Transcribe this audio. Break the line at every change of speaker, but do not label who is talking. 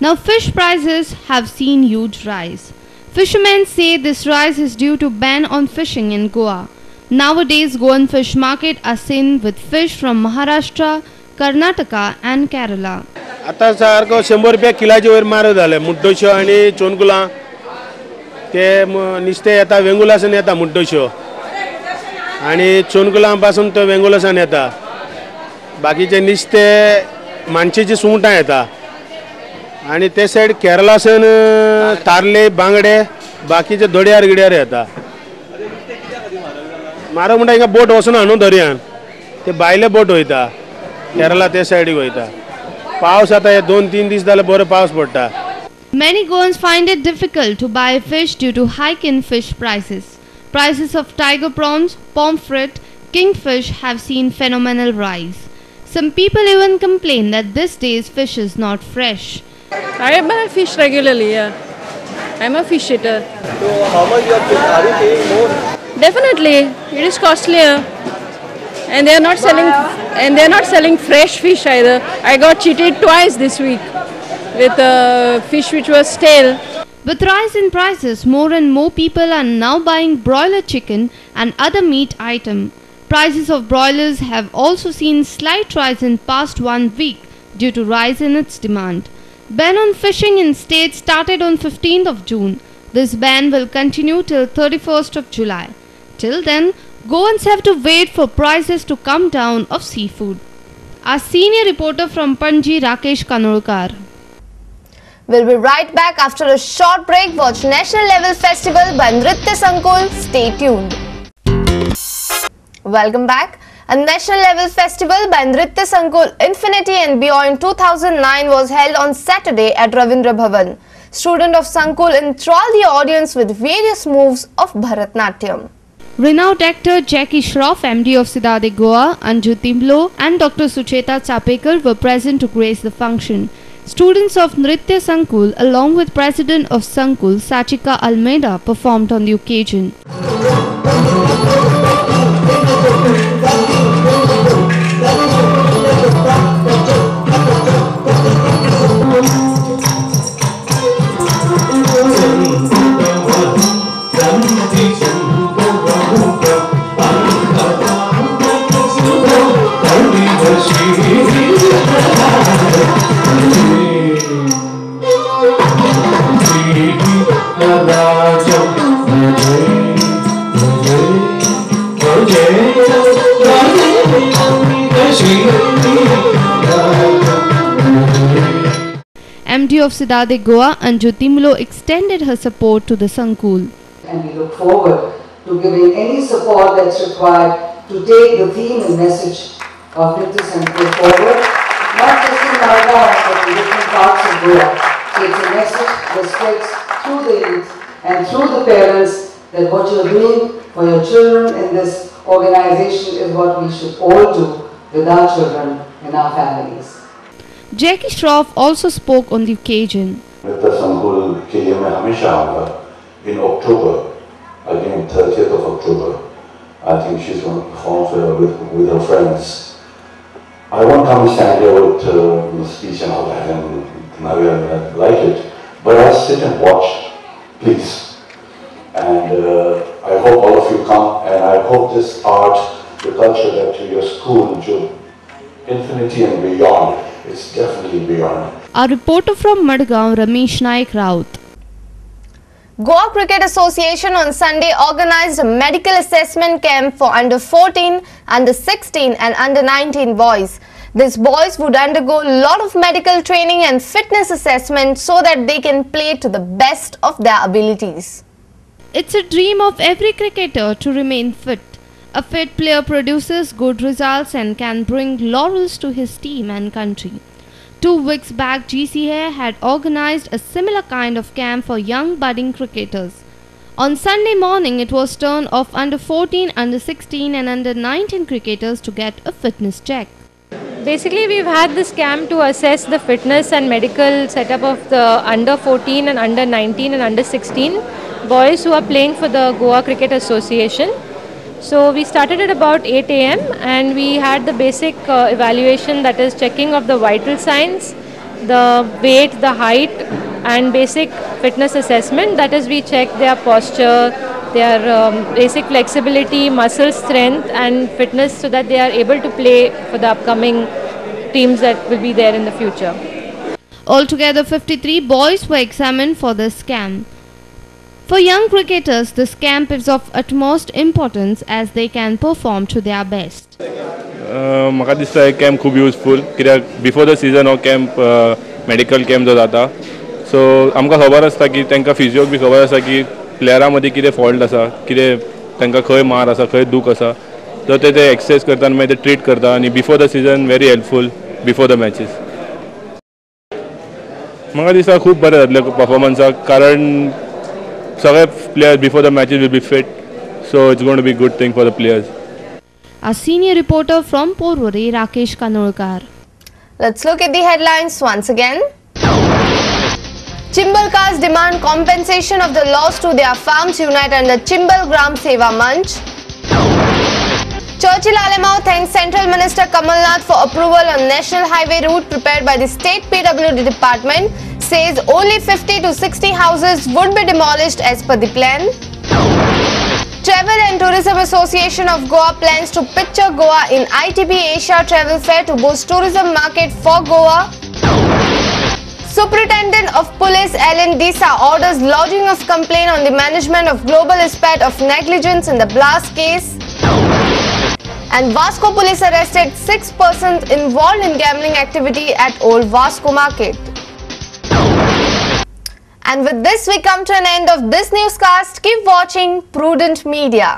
Now fish prices have seen huge rise. Fishermen say this rise is due to ban on fishing in Goa. Nowadays, Goan fish market are seen with fish from Maharashtra, Karnataka and Kerala.
आता सारको 100 रुपया किलाचे वयर मारक जाले मुड्डोश्यो आणि चोनकुलां ते निस्ते येता वेंगुलासान येता मुड्डोश्यो आणि चोनकुलां पासून तो वेंगुलासान येता बाकीचे निस्ते मानशेची सुंगटां येता आणि ते साइड केरलासान तारले बांगडे बाकीचे दोड्यार गिड्यार येता म्हारग म्हणटा हिंगा बोट वचना न्हू दर्यान ते भायले बोट वयता केरला ते साइडीक वयता पावस आता 2-3 दीस जाले बरो पावस पडटा.
Many Goans find it difficult to buy fish due to hike in fish prices. Prices of tiger prawns, pomfret, kingfish have seen phenomenal rise. Some people even complain that this day's fish is not fresh.
I buy fish regularly, yeah. I'm a fish eater.
So how much are you paying more?
Definitely, it is costlier. And they are not selling fresh fish either. I got cheated twice this week with fish which was stale.
With rise in prices, more and more people are now buying broiler chicken and other meat item. Prices of broilers have also seen slight rise in past 1 week due to rise in its demand. Ban on fishing in states started on 15th of June. This ban will continue till 31st of July. Till then, Goans have to wait for prices to come down of seafood. Our senior reporter from Panji, Rakesh Kanolkar.
We'll be right back after a short break. Watch National Level Festival by Nritya Sankul. Stay tuned. Welcome back. A National Level Festival by Nritya Sankul Infinity and Beyond 2009 was held on Saturday at Ravindra Bhavan. Students of Sankul enthralled the audience with various moves of Bharatnatyam.
Renowned actor Jackie Shroff, MD of Siddharth Goa, Anju Timlo and Dr. Sucheta Chapekar were present to grace the function. Students of Nritya Sankul along with President of Sankul, Sachika Almeida, performed on the occasion. MD of Siddharth Goa, Anju Timlo, extended her support to the Sankul.
And we look forward to giving any support that's required to take the theme and message of Nritya Sankul forward, not just in Nagaland but in different parts of Goa. So it's a message that spreads through the youth and through the parents that what you're doing for your children in this organization is what we should all do with our children and our families.
Jackie Shroff also spoke on the occasion.
Nritya Sankul के लिए मैं हमेशा आऊँगा in October, again 30th of October. I think she's going to perform with her friends. I won't come and stand here with the speech and all that, and I will like it, but I'll sit and watch, please. And I hope all of you come, and I hope this art, the culture that your school, Infinity and Beyond, it's definitely beyond.
Our reporter from Madgaon, Ramesh Naik Raut.
Goa Cricket Association on Sunday organized a medical assessment camp for under 14, under 16 and under 19 boys. These boys would undergo a lot of medical training and fitness assessment so that they can play to the best of their abilities.
It's a dream of every cricketer to remain fit. A fit player produces good results and can bring laurels to his team and country. 2 weeks back, GCA had organized a similar kind of camp for young budding cricketers. On Sunday morning, it was turn of under 14, under 16 and under 19 cricketers to get a fitness check.
Basically, we've had this camp to assess the fitness and medical setup of the under 14 and under 19 and under 16 boys who are playing for the Goa Cricket Association. So we started at about 8 AM and we had the basic evaluation, that is checking of the vital signs, the weight, the height and basic fitness assessment. That is, we check their posture, their basic flexibility, muscle strength and fitness so that they are able to play for the upcoming teams that will be there in the future.
Altogether, 53 boys were examined for this camp. For young cricketers, this camp is of utmost importance as they can perform to their best.
म्हाका दिसता हे camp खूब useful कित्याक before the season हो camp medical camp जो जाता सो आमकां खबर आसता की तांकां फिजिओक बी खबर आसा की प्लेयरा मदीं कितें फॉल्ट आसा कितें तांकां खंय मार आसा खंय दूख आसा सो ते एक्सरसाइज करता आनी मागीर ते ट्रीट करता आनी before the season very helpful before the matches. म्हाका दिसता खूब बरें जातलें परफॉर्मन्साक कारण सगळे players before the matches will be fit so it's going to be good thing for the players.
Our senior reporter from Porvorim, Rakesh Kanolkar.
Let's look at the headlines once again. Chimbalkas demand compensation of the loss to their farms unite under Chimbal Gram Seva Manch. Churchill Alamau thanks Central Minister Kamal Nath for approval on National Highway route prepared by the State PWD Department. Says only 50 to 60 houses would be demolished as per the plan. Travel and Tourism Association of Goa plans to picture Goa in ITB Asia Travel Fair to boost tourism market for Goa. Superintendent of Police Alan Disa orders lodging of complaint on the management of Global Ispat of negligence in the blast case. And Vasco police arrested 6 persons involved in gambling activity at Old Vasco Market. And with this we come to an end of this newscast. Keep watching Prudent Media.